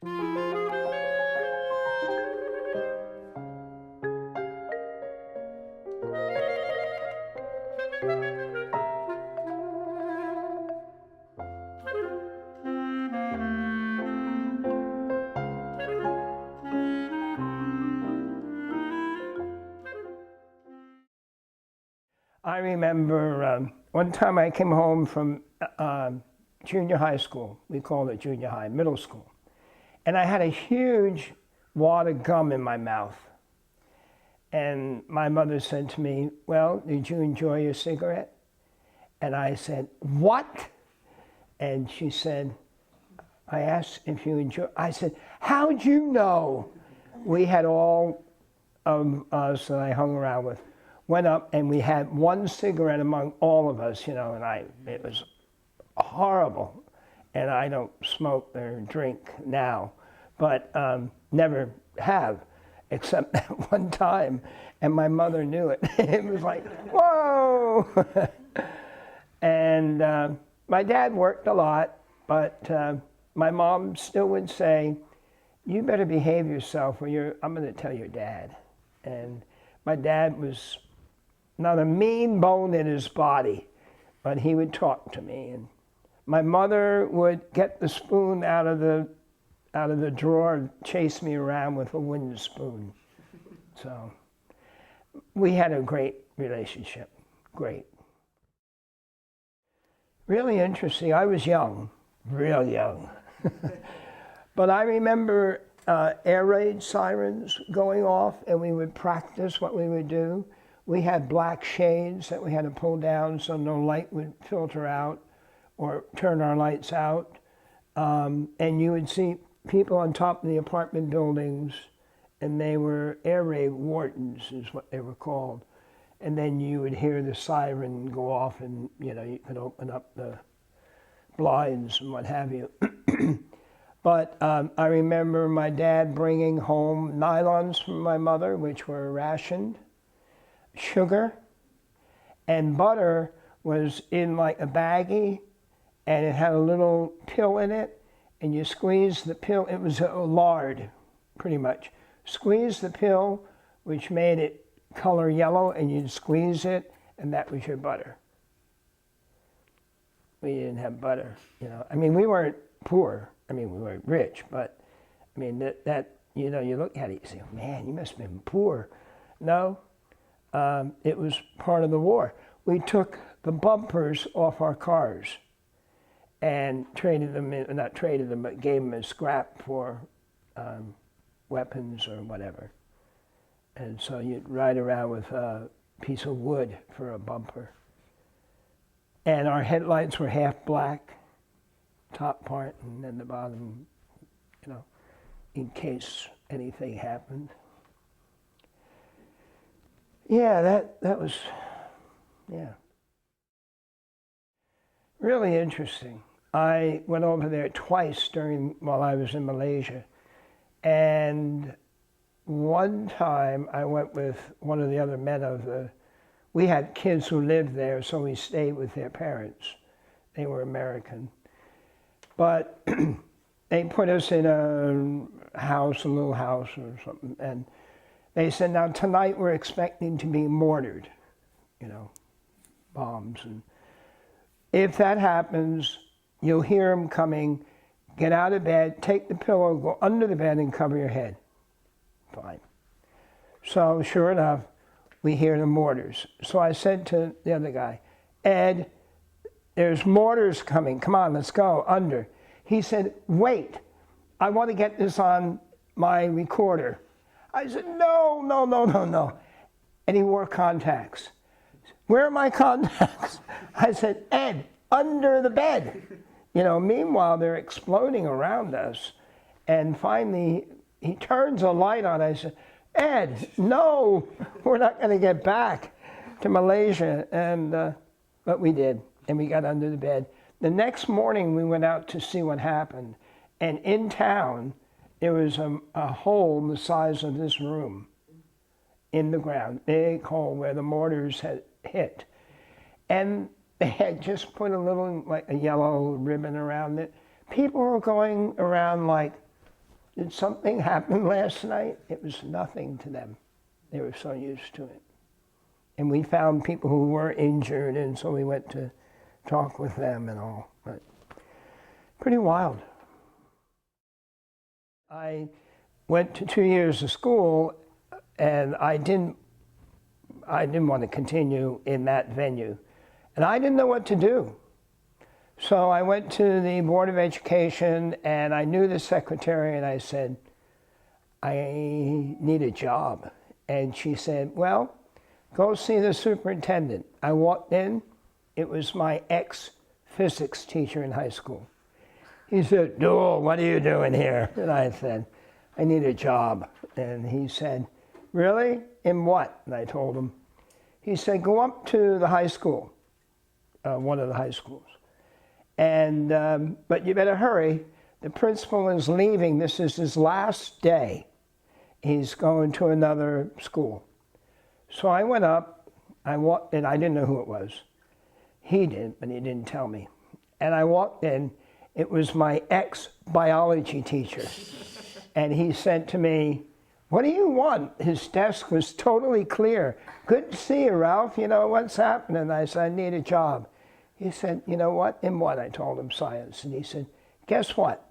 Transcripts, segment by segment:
I remember one time I came home from junior high school. We called it junior high, middle school. And I had a huge wad of gum in my mouth. And my mother said to me, "Well, did you enjoy your cigarette?" And I said, "What?" And she said, I asked if you enjoy. I said, "How'd you know?" We had all of us that I hung around with went up and we had one cigarette among all of us, and it was horrible. And I don't smoke or drink now, but never have, except that one time. And my mother knew it. It was like, whoa! And my dad worked a lot, but my mom still would say, "You better behave yourself or I'm going to tell your dad." And my dad was not a mean bone in his body, but he would talk to me. And my mother would get the spoon out of the drawer and chase me around with a wooden spoon. So we had a great relationship, great. Really interesting. I was young, real young. But I remember air raid sirens going off, and we would practice what we would do. We had black shades that we had to pull down so no light would filter out or turn our lights out. And you would see people on top of the apartment buildings, and they were air raid wardens is what they were called. And then you would hear the siren go off, and you could open up the blinds and what have you. But I remember my dad bringing home nylons from my mother, which were rationed, sugar, and butter was in like a baggie, and it had a little pill in it, and you squeeze the pill. It was a lard, pretty much. Squeeze the pill, which made it color yellow, and you'd squeeze it, and that was your butter. We didn't have butter, I mean, we weren't poor. I mean, we weren't rich, but I mean, that you look at it, you say, "Man, you must have been poor." No, it was part of the war. We took the bumpers off our cars and traded them in, not traded them, but gave them as scrap for weapons or whatever. And so you'd ride around with a piece of wood for a bumper. And our headlights were half black, top part, and then the bottom, in case anything happened. Yeah, that was, really interesting. I went over there twice while I was in Malaysia. And one time I went with one of the other men we had kids who lived there, so we stayed with their parents. They were American. But they put us in a little house or something, and they said, "Now tonight we're expecting to be mortared, bombs. And if that happens, you'll hear them coming. Get out of bed, take the pillow, go under the bed and cover your head." Fine. So sure enough, we hear the mortars. So I said to the other guy, "Ed, there's mortars coming. Come on, let's go under." He said, "Wait, I want to get this on my recorder." I said, "No, no, no, no, no." And he wore contacts. "Where are my contacts?" I said, "Ed, under the bed." Meanwhile, they're exploding around us. And finally, he turns a light on. I said, "Ed, no, we're not going to get back to Malaysia." And but we did, and we got under the bed. The next morning, we went out to see what happened. And in town, there was a hole the size of this room in the ground, big hole where the mortars had hit. And they had just put a little, like a yellow ribbon around it. People were going around like, did something happen last night? It was nothing to them. They were so used to it. And we found people who were injured, and so we went to talk with them and all. But pretty wild. I went to 2 years of school, and I didn't want to continue in that venue. And I didn't know what to do. So I went to the Board of Education, and I knew the secretary, and I said, I need a job. And she said, well, go see the superintendent. I walked in. It was my ex-physics teacher in high school. He said, Duell, what are you doing here? And I said, I need a job. And he said, really? In what? And I told him. He said, go up to the high school, one of the high schools. And, but you better hurry. The principal is leaving. This is his last day. He's going to another school. So I went up. I walked in. I didn't know who it was. He did, but he didn't tell me. And I walked in. It was my ex-biology teacher. And he said to me, what do you want? His desk was totally clear. Good to see you, Ralph. You know, what's happening? I said, I need a job. He said, you know what? In what? I told him science. And he said, guess what?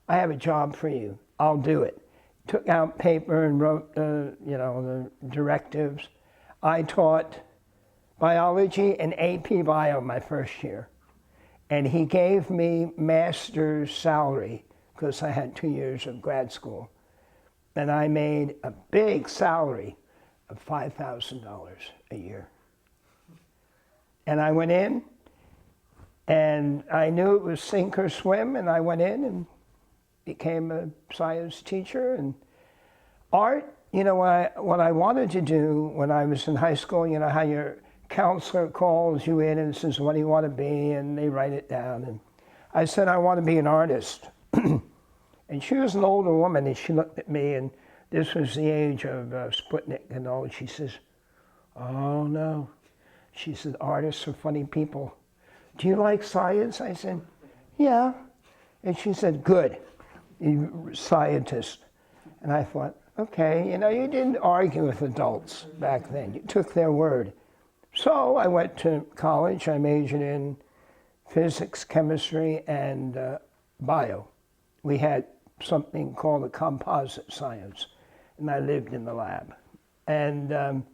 I have a job for you. I'll do it. Took out paper and wrote, the directives. I taught biology and AP Bio my first year. And he gave me master's salary because I had 2 years of grad school. And I made a big salary of $5,000 a year. And I went in, and I knew it was sink or swim, and I went in and became a science teacher. And art, you know, what I wanted to do when I was in high school, you know how your counselor calls you in and says, what do you want to be? And they write it down. And I said, I want to be an artist. And she was an older woman, and she looked at me, and this was the age of Sputnik and all. She says, oh, no. She said, artists are funny people. Do you like science? I said, yeah. And she said, good, you're a scientist. And I thought, okay, you know, you didn't argue with adults back then. You took their word. So I went to college. I majored in physics, chemistry, and bio. We had something called a composite science, and I lived in the lab. And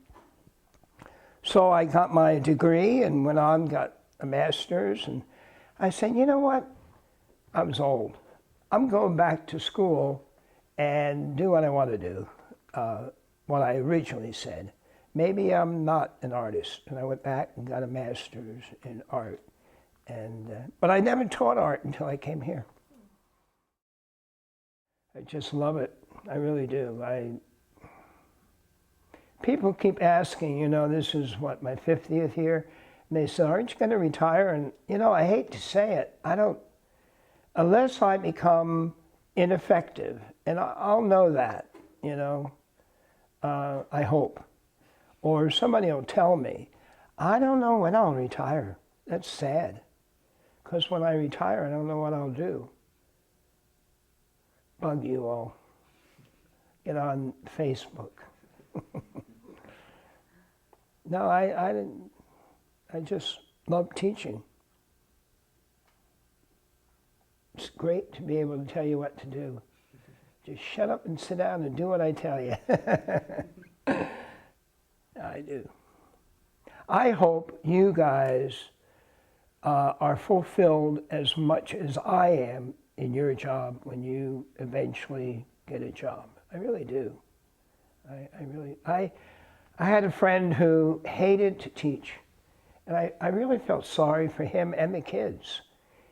so I got my degree and went on, got a master's, and I said, you know what? I was old. I'm going back to school and do what I want to do, what I originally said. Maybe I'm not an artist. And I went back and got a master's in art. And but I never taught art until I came here. I just love it. I really do. People keep asking, you know, this is what, my 50th year? And they say, aren't you going to retire? And, you know, I hate to say it. I don't, unless I become ineffective, and I'll know that, you know, I hope. Or somebody will tell me, I don't know when I'll retire. That's sad. Because when I retire, I don't know what I'll do. Bug you all. Get on Facebook. No, I just love teaching. It's great to be able to tell you what to do. Just shut up and sit down and do what I tell you. I do. I hope you guys are fulfilled as much as I am in your job when you eventually get a job. I really do. I had a friend who hated to teach, and I really felt sorry for him and the kids.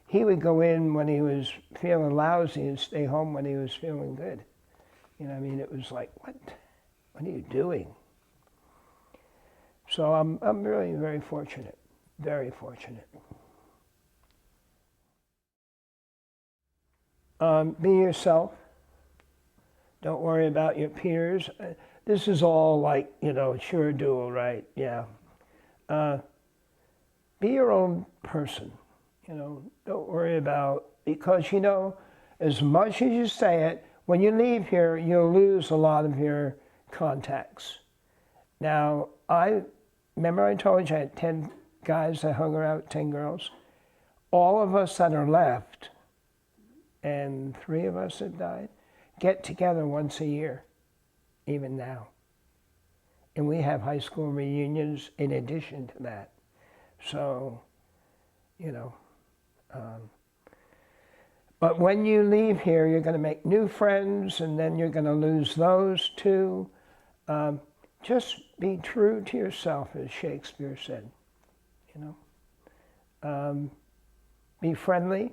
He would go in when he was feeling lousy and stay home when he was feeling good. You know, I mean, it was like, what are you doing? So I'm really very fortunate, very fortunate. Be yourself. Don't worry about your peers. This is all like, you know, sure Duell, right? Yeah. Be your own person. You know, don't worry about, because, you know, as much as you say it, when you leave here, you'll lose a lot of your contacts. Now, remember I told you I had 10 guys that hung around, 10 girls? All of us that are left, and 3 of us that died, get together once a year, even now. And we have high school reunions in addition to that. So, but when you leave here, you're going to make new friends, and then you're going to lose those too. Just be true to yourself, as Shakespeare said. Be friendly.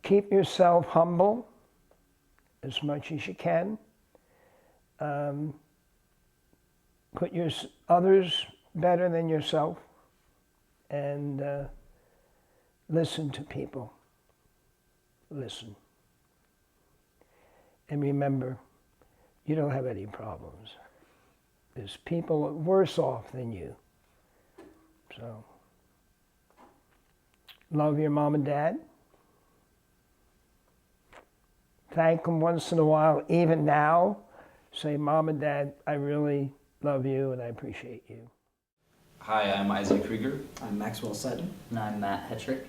Keep yourself humble as much as you can. Put others better than yourself, and listen to people. Listen. And remember, you don't have any problems. There's people worse off than you. So, love your mom and dad. Thank them once in a while, even now. Say, Mom and Dad, I really love you and I appreciate you. Hi, I'm Isaac Krieger. I'm Maxwell Sutton. And I'm Matt Hetrick.